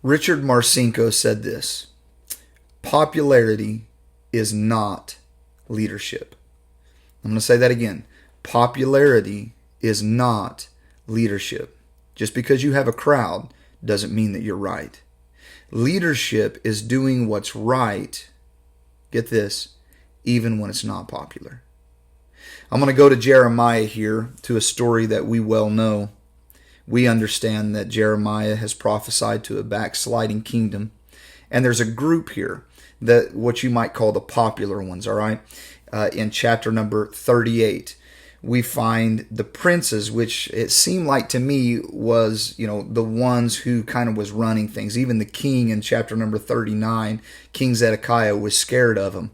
Richard Marcinko said this: popularity is not leadership. I'm going to say that again. Popularity is not leadership. Just because you have a crowd doesn't mean that you're right. Leadership is doing what's right, get this, even when it's not popular. I'm going to go to Jeremiah here, to a story that we well know. We understand that Jeremiah has prophesied to a backsliding kingdom. And there's a group here, that what you might call the popular ones, all right? In chapter number 38, we find the princes, which it seemed like to me was, the ones who kind of was running things. Even the king in chapter number 39, King Zedekiah, was scared of him.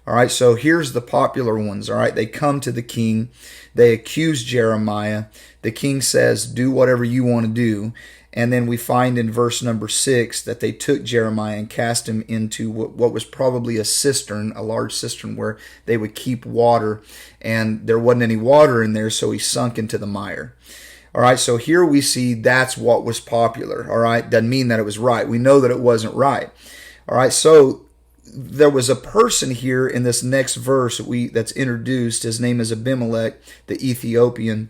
All right, so here's the popular ones, all right? They come to the king. They accuse Jeremiah. The king says, do whatever you want to do. And then we find in verse number 6 that they took Jeremiah and cast him into what was probably a cistern, a large cistern where they would keep water. And there wasn't any water in there, so he sunk into the mire. All right, so here we see that's what was popular. All right, doesn't mean that it was right. We know that it wasn't right. All right, so there was a person here in this next verse that's introduced. His name is Abimelech, the Ethiopian.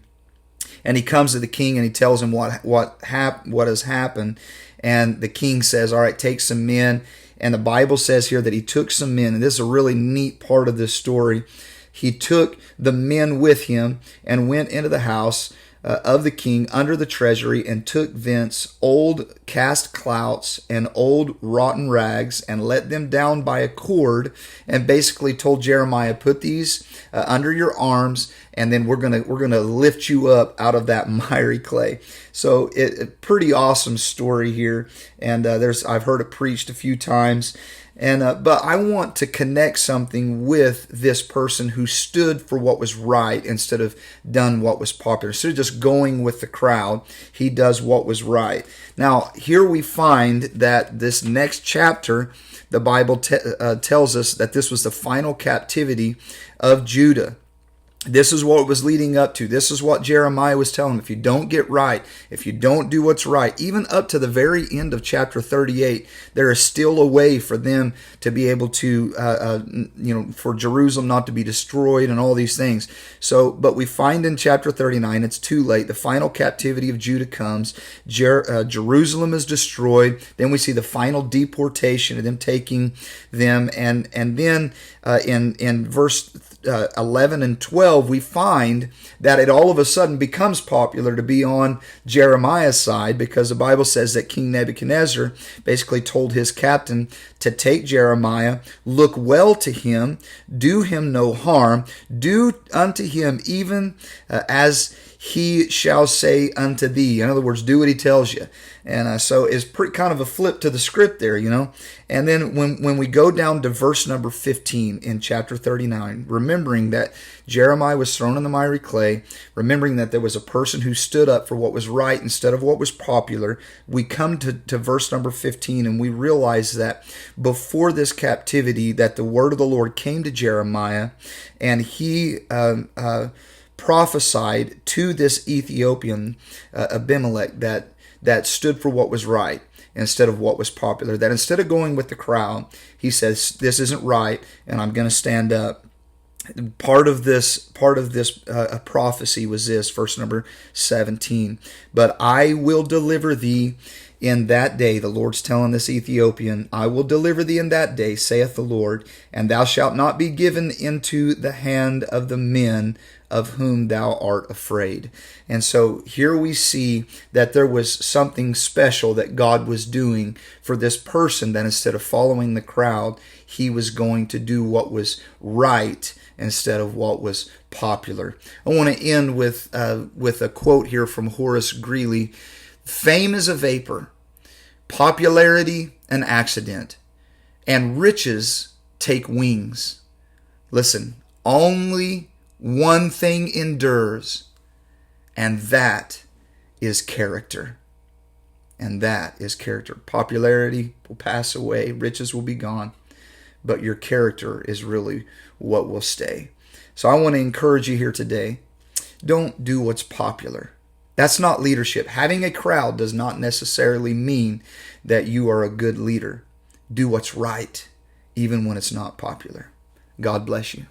And he comes to the king and he tells him what has happened. And the king says, all right, take some men. And the Bible says here that he took some men. And this is a really neat part of this story. He took the men with him and went into the house of the king under the treasury, and took thence old cast clouts and old rotten rags, and let them down by a cord, and basically told Jeremiah, put these under your arms, and then we're gonna lift you up out of that miry clay. So a pretty awesome story here, and I've heard it preached a few times. But I want to connect something with this person who stood for what was right instead of done what was popular. Instead of just going with the crowd, he does what was right. Now, here we find that this next chapter, the Bible tells us that this was the final captivity of Judah. This is what it was leading up to. This is what Jeremiah was telling them. If you don't get right, if you don't do what's right, even up to the very end of chapter 38, there is still a way for them to be able to, for Jerusalem not to be destroyed and all these things. So, but we find in chapter 39, it's too late. The final captivity of Judah comes. Jerusalem is destroyed. Then we see the final deportation of them taking them. And then in verse 11 and 12, we find that it all of a sudden becomes popular to be on Jeremiah's side, because the Bible says that King Nebuchadnezzar basically told his captain to take Jeremiah, look well to him, do him no harm, do unto him even as he shall say unto thee. In other words, do what he tells you. And so it's kind of a flip to the script there, And then when we go down to verse number 15 in chapter 39, remembering that Jeremiah was thrown in the miry clay, remembering that there was a person who stood up for what was right instead of what was popular, we come to verse number 15, and we realize that before this captivity, that the word of the Lord came to Jeremiah, and he prophesied to this Ethiopian Abimelech that stood for what was right instead of what was popular. That instead of going with the crowd, he says, this isn't right, and I'm going to stand up. Part of this prophecy was this, verse number 17. But I will deliver thee in that day. The Lord's telling this Ethiopian, I will deliver thee in that day, saith the Lord, and thou shalt not be given into the hand of the men of whom thou art afraid. And so here we see that there was something special that God was doing for this person, that instead of following the crowd, he was going to do what was right instead of what was popular. I want to end with a quote here from Horace Greeley. Fame is a vapor, popularity an accident, and riches take wings. Listen, only one thing endures, and that is character. And that is character. Popularity will pass away, riches will be gone, but your character is really what will stay. So I want to encourage you here today. Don't do what's popular. That's not leadership. Having a crowd does not necessarily mean that you are a good leader. Do what's right, even when it's not popular. God bless you.